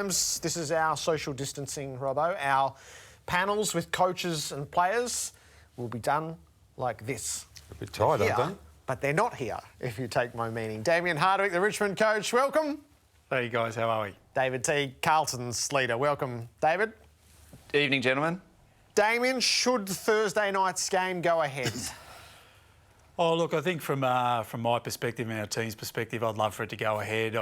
This is our social distancing, Robbo. Our panels with coaches and players will be done like this. A bit tired, aren't they? But they're not here, if you take my meaning. Damien Hardwick, the Richmond coach, welcome. Hey guys, how are we? David Teague, Carlton's leader. Welcome, David. Evening, gentlemen. Damien, should Thursday night's game go ahead? Oh, look, I think from my perspective and our team's perspective, I'd love for it to go ahead.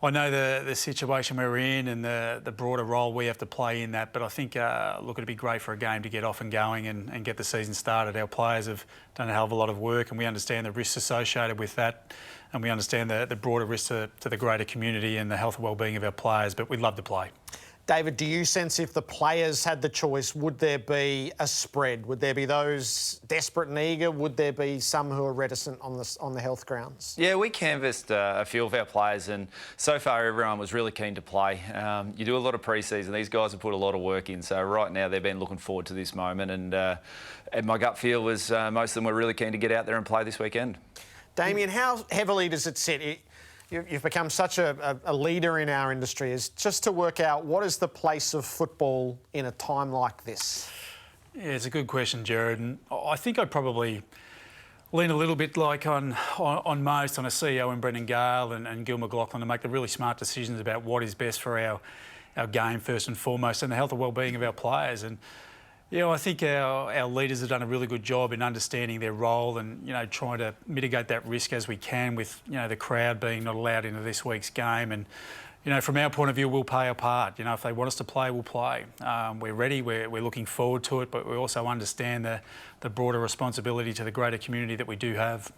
I know the situation we're in and the broader role we have to play in that, but I think, look, it'd be great for a game to get off and going and get the season started. Our players have done a hell of a lot of work and we understand the risks associated with that, and we understand the broader risks to the greater community and the health and well-being of our players, but we'd love to play. David, do you sense if the players had the choice, would there be a spread? Would there be those desperate and eager? Would there be some who are reticent on the health grounds? Yeah, we canvassed a few of our players and so far everyone was really keen to play. You do a lot of pre-season. These guys have put a lot of work in, so right now they've been looking forward to this moment, and my gut feel was most of them were really keen to get out there and play this weekend. Damien, how heavily does it sit? You've become such a leader in our industry, is just to work out what is the place of football in a time like this? Yeah, it's a good question, Jared, and I think I'd probably lean a little bit like on most on a CEO in Brendan Gale and Gil McLaughlin to make the really smart decisions about what is best for our game first and foremost, and the health and well-being of our players. And I think our leaders have done a really good job in understanding their role and, trying to mitigate that risk as we can with, the crowd being not allowed into this week's game. And, from our point of view, we'll play our part. If they want us to play, we'll play. We're ready, we're looking forward to it, but we also understand the broader responsibility to the greater community that we do have.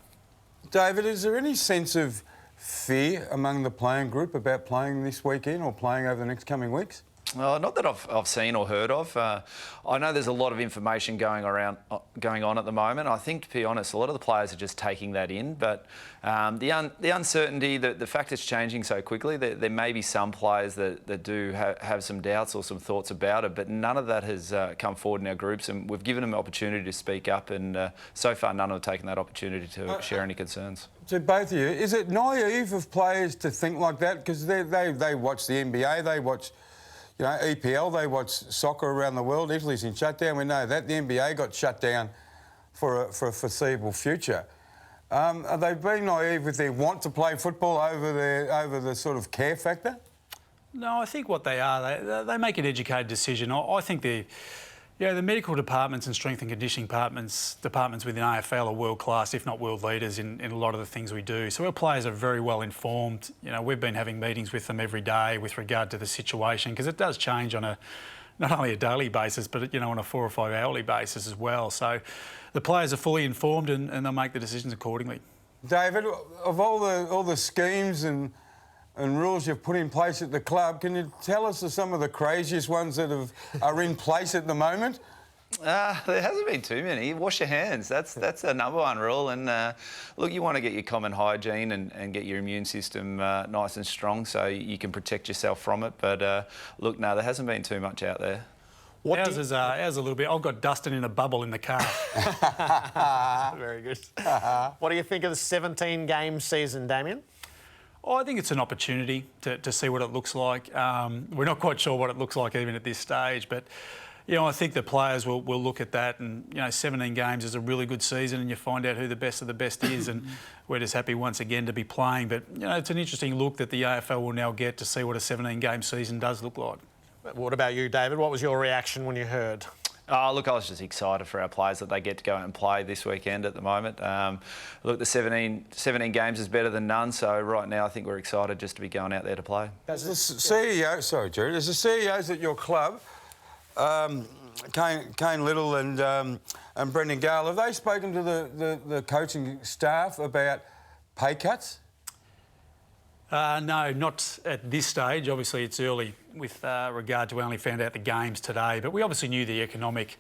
David, is there any sense of fear among the playing group about playing this weekend or playing over the next coming weeks? Not that I've seen or heard of. I know there's a lot of information going on at the moment. I think, to be honest, a lot of the players are just taking that in. But the uncertainty, the fact it's changing so quickly, there may be some players that do have some doubts or some thoughts about it. But none of that has come forward in our groups, and we've given them an opportunity to speak up. And so far, none have taken that opportunity to share any concerns. To both of you, is it naive of players to think like that? Because they watch the NBA, they watch, EPL, they watch soccer around the world. Italy's in shutdown, we know that. The NBA got shut down for a foreseeable future. Are they being naive if they want to play football over the sort of care factor? No, I think what they are, they make an educated decision. I think the medical departments and strength and conditioning departments within AFL are world class, if not world leaders in a lot of the things we do. So our players are very well informed. We've been having meetings with them every day with regard to the situation, because it does change on not only a daily basis, but on a 4 or 5 hourly basis as well. So the players are fully informed and they'll make the decisions accordingly. David, of all the schemes and rules you've put in place at the club, can you tell us of some of the craziest ones that are in place at the moment? There hasn't been too many. Wash your hands. That's the number one rule. And look, you want to get your common hygiene and get your immune system nice and strong so you can protect yourself from it. But look, no, there hasn't been too much out there. Ours is a little bit. I've got Dustin in a bubble in the car. Very good. What do you think of the 17-game season, Damien? Oh, I think it's an opportunity to see what it looks like. We're not quite sure what it looks like even at this stage, but I think the players will look at that, and 17 games is a really good season, and you find out who the best of the best is, and we're just happy once again to be playing. But it's an interesting look that the AFL will now get to see what a 17-game season does look like. What about you, David? What was your reaction when you heard? Look, I was just excited for our players that they get to go out and play this weekend at the moment. Look, the 17 games is better than none, so right now I think we're excited just to be going out there to play. As the CEO, sorry, Jerry, as the CEOs at your club, Kane Little and Brendan Gale, have they spoken to the coaching staff about pay cuts? No, not at this stage. Obviously, it's early with regard to we only found out the games today, but we obviously knew the economic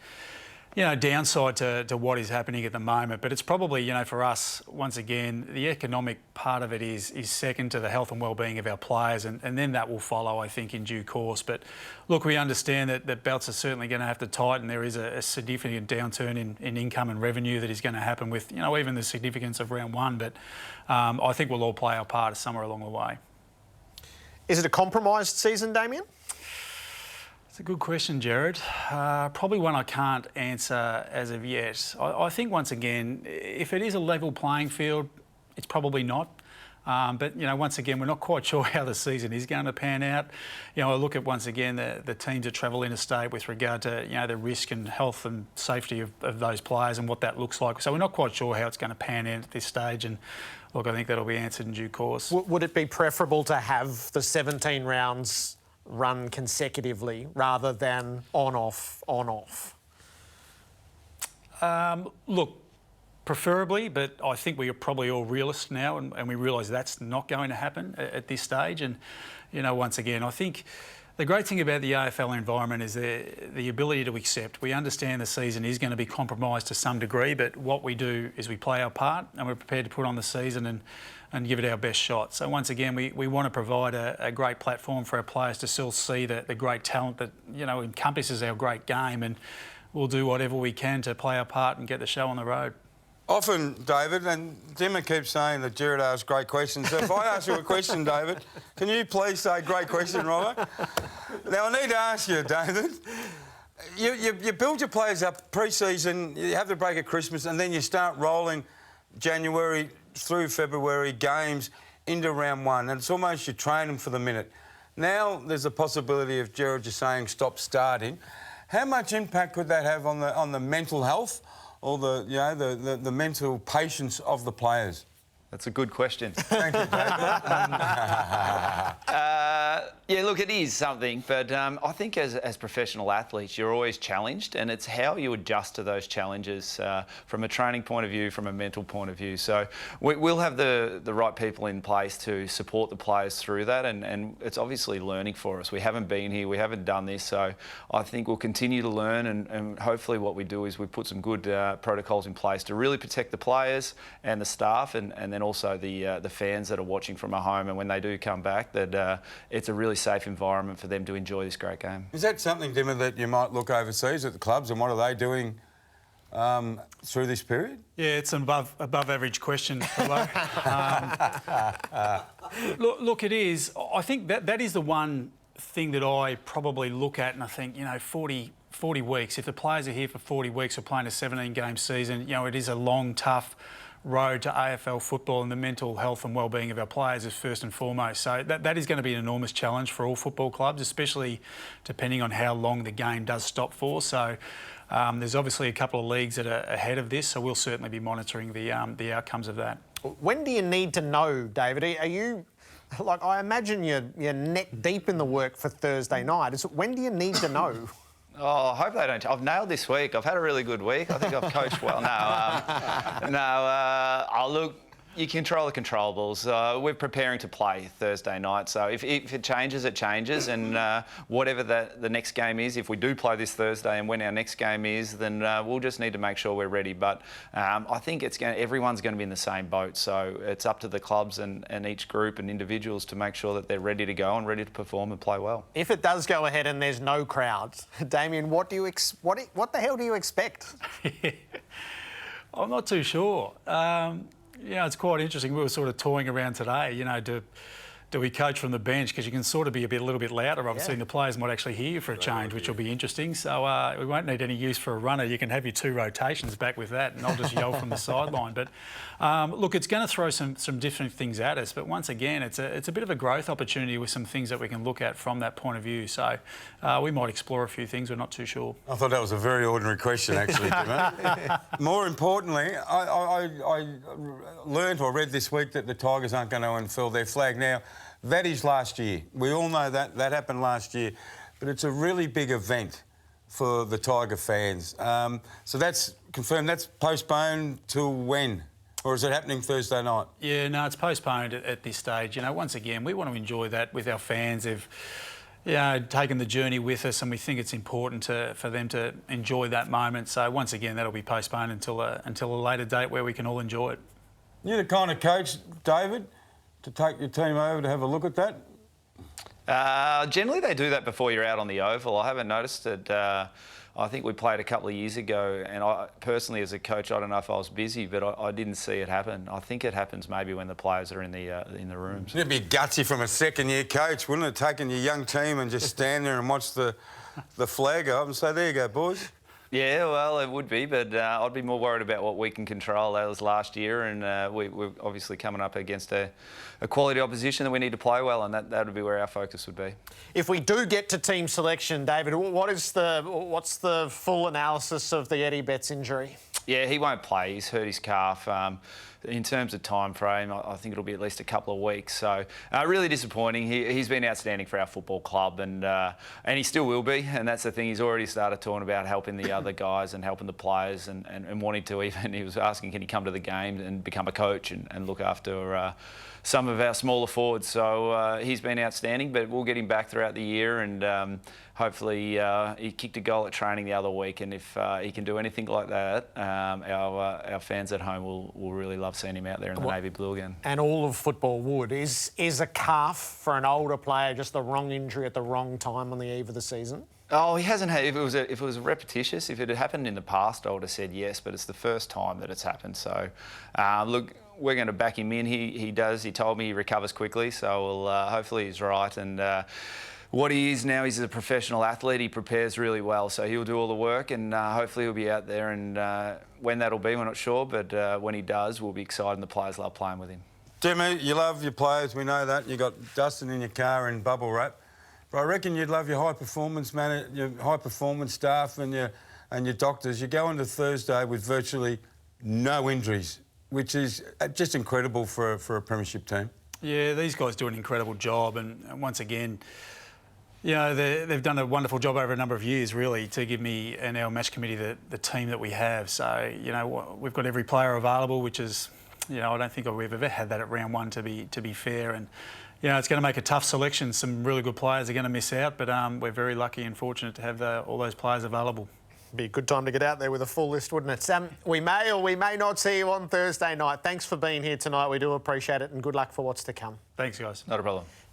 downside to what is happening at the moment. But it's probably, for us, once again, the economic part of it is second to the health and well-being of our players, and then that will follow, I think, in due course. But look, we understand that belts are certainly going to have to tighten. There is a significant downturn in income and revenue that is going to happen with, even the significance of round one. But I think we'll all play our part somewhere along the way. Is it a compromised season, Damien? It's a good question, Jared. Probably one I can't answer as of yet. I think, once again, if it is a level playing field, it's probably not. But, once again, we're not quite sure how the season is going to pan out. I look at, once again, the teams that travel interstate with regard to, the risk and health and safety of those players and what that looks like. So we're not quite sure how it's going to pan out at this stage. And, look, I think that'll be answered in due course. Would it be preferable to have the 17 rounds run consecutively rather than on-off? Look, preferably, but I think we are probably all realists now, and we realise that's not going to happen at this stage. And, once again, I think the great thing about the AFL environment is the ability to accept. We understand the season is going to be compromised to some degree, but what we do is we play our part and we're prepared to put on the season and give it our best shot. So once again, we want to provide a great platform for our players to still see the great talent that, encompasses our great game, and we'll do whatever we can to play our part and get the show on the road. Often, David, and Dimmer keeps saying that Jared asks great questions. So if I ask you a question, David, can you please say great question, Robert? Now, I need to ask you, David, you build your players up pre-season, you have the break at Christmas, and then you start rolling January through February games into round one, and it's almost you train them for the minute. Now there's a possibility of Jared just saying stop starting. How much impact could that have on the mental health or the mental patience of the players? That's a good question. Thank you, David. Yeah, look, it is something, but I think as professional athletes, you're always challenged, and it's how you adjust to those challenges from a training point of view, from a mental point of view. So we'll have the right people in place to support the players through that, and it's obviously learning for us. We haven't been here, we haven't done this, so I think we'll continue to learn, and hopefully what we do is we put some good protocols in place to really protect the players and the staff, and then also the fans that are watching from home, and when they do come back, that it's a really safe environment for them to enjoy this great game. Is that something, Dimmer, that you might look overseas at the clubs, and what are they doing through this period? Yeah, it's an above average question. Look, it is. I think that is the one thing that I probably look at, and I think, 40 weeks. If the players are here for 40 weeks, we're playing a 17-game season, it is a long, tough road to AFL football, and the mental health and well-being of our players is first and foremost. So that is going to be an enormous challenge for all football clubs, especially depending on how long the game does stop for. So there's obviously a couple of leagues that are ahead of this, so we'll certainly be monitoring the outcomes of that. When do you need to know, David? Are you, I imagine you're neck deep in the work for Thursday night. When do you need to know? Oh, I hope they don't. I've nailed this week. I've had a really good week. I think I've coached well. Look, you control the controllables. We're preparing to play Thursday night, so if it changes, it changes. And whatever the next game is, if we do play this Thursday and when our next game is, then we'll just need to make sure we're ready. But I think everyone's going to be in the same boat, so it's up to the clubs and each group and individuals to make sure that they're ready to go and ready to perform and play well. If it does go ahead and there's no crowds, Damien, what the hell do you expect? I'm not too sure. It's quite interesting. We were sort of toying around today, do we coach from the bench? Because you can sort of be a little bit louder, obviously, and the players might actually hear you for a change, which will be interesting. So we won't need any use for a runner. You can have your 2 rotations back with that, and I'll just yell from the sideline. But look, it's going to throw some different things at us. But once again, it's a bit of a growth opportunity with some things that we can look at from that point of view. So we might explore a few things. We're not too sure. I thought that was a very ordinary question, actually, Dimmer. More importantly, I learned or read this week that the Tigers aren't going to unfurl their flag. Now, that is last year. We all know that. That happened last year. But it's a really big event for the Tiger fans. So that's confirmed. That's postponed till when? Or is it happening Thursday night? Yeah, no, it's postponed at this stage. Once again, we want to enjoy that with our fans. They've taken the journey with us, and we think it's important for them to enjoy that moment. So once again, that'll be postponed until a later date where we can all enjoy it. You're the kind of coach, David, to take your team over to have a look at that? Generally, they do that before you're out on the oval. I haven't noticed it. I think we played a couple of years ago, and I personally, as a coach, I don't know if I was busy, but I didn't see it happen. I think it happens maybe when the players are in the rooms. It'd be gutsy from a second-year coach, wouldn't it? Taking your young team and just stand there and watch the flag up and say, "There you go, boys." Yeah, well, it would be, but I'd be more worried about what we can control. That was last year, and we're obviously coming up against a quality opposition that we need to play well, and that would be where our focus would be. If we do get to team selection, David, what's the full analysis of the Eddie Betts injury? Yeah, he won't play. He's hurt his calf. In terms of time frame, I think it'll be at least a couple of weeks. So really disappointing. He's been outstanding for our football club, and he still will be. And that's the thing. He's already started talking about helping the other guys and helping the players, and wanting to even. He was asking, can he come to the game and become a coach and look after some of our smaller forwards. So he's been outstanding, but we'll get him back throughout the year, and hopefully he kicked a goal at training the other week, and if he can do anything like that, our fans at home will really love seeing him out there in the navy blue again. And all of football would. Is a calf for an older player just the wrong injury at the wrong time on the eve of the season? Oh, he hasn't had. If it was repetitious, if it had happened in the past, I would have said yes. But it's the first time that it's happened. So, look, we're going to back him in. He does. He told me he recovers quickly. So, hopefully he's right. And what he is now, he's a professional athlete. He prepares really well. So he'll do all the work, and hopefully he'll be out there. And when that'll be, we're not sure. But when he does, we'll be excited. And the players love playing with him. Jimmy, you love your players. We know that. You got Dustin in your car in bubble wrap. But I reckon you'd love your high performance staff and your doctors. You go into Thursday with virtually no injuries, which is just incredible for a premiership team. Yeah, these guys do an incredible job, and once again, you know, they've done a wonderful job over a number of years, really, to give me and our match committee the team that we have. So, you know, we've got every player available, which is, you know, I don't think we've ever had that at round one, to be fair. And you know, it's going to make a tough selection. Some really good players are going to miss out, but we're very lucky and fortunate to have all those players available. Be a good time to get out there with a full list, wouldn't it? We may or we may not see you on Thursday night. Thanks for being here tonight. We do appreciate it, and good luck for what's to come. Thanks, guys. Not a problem.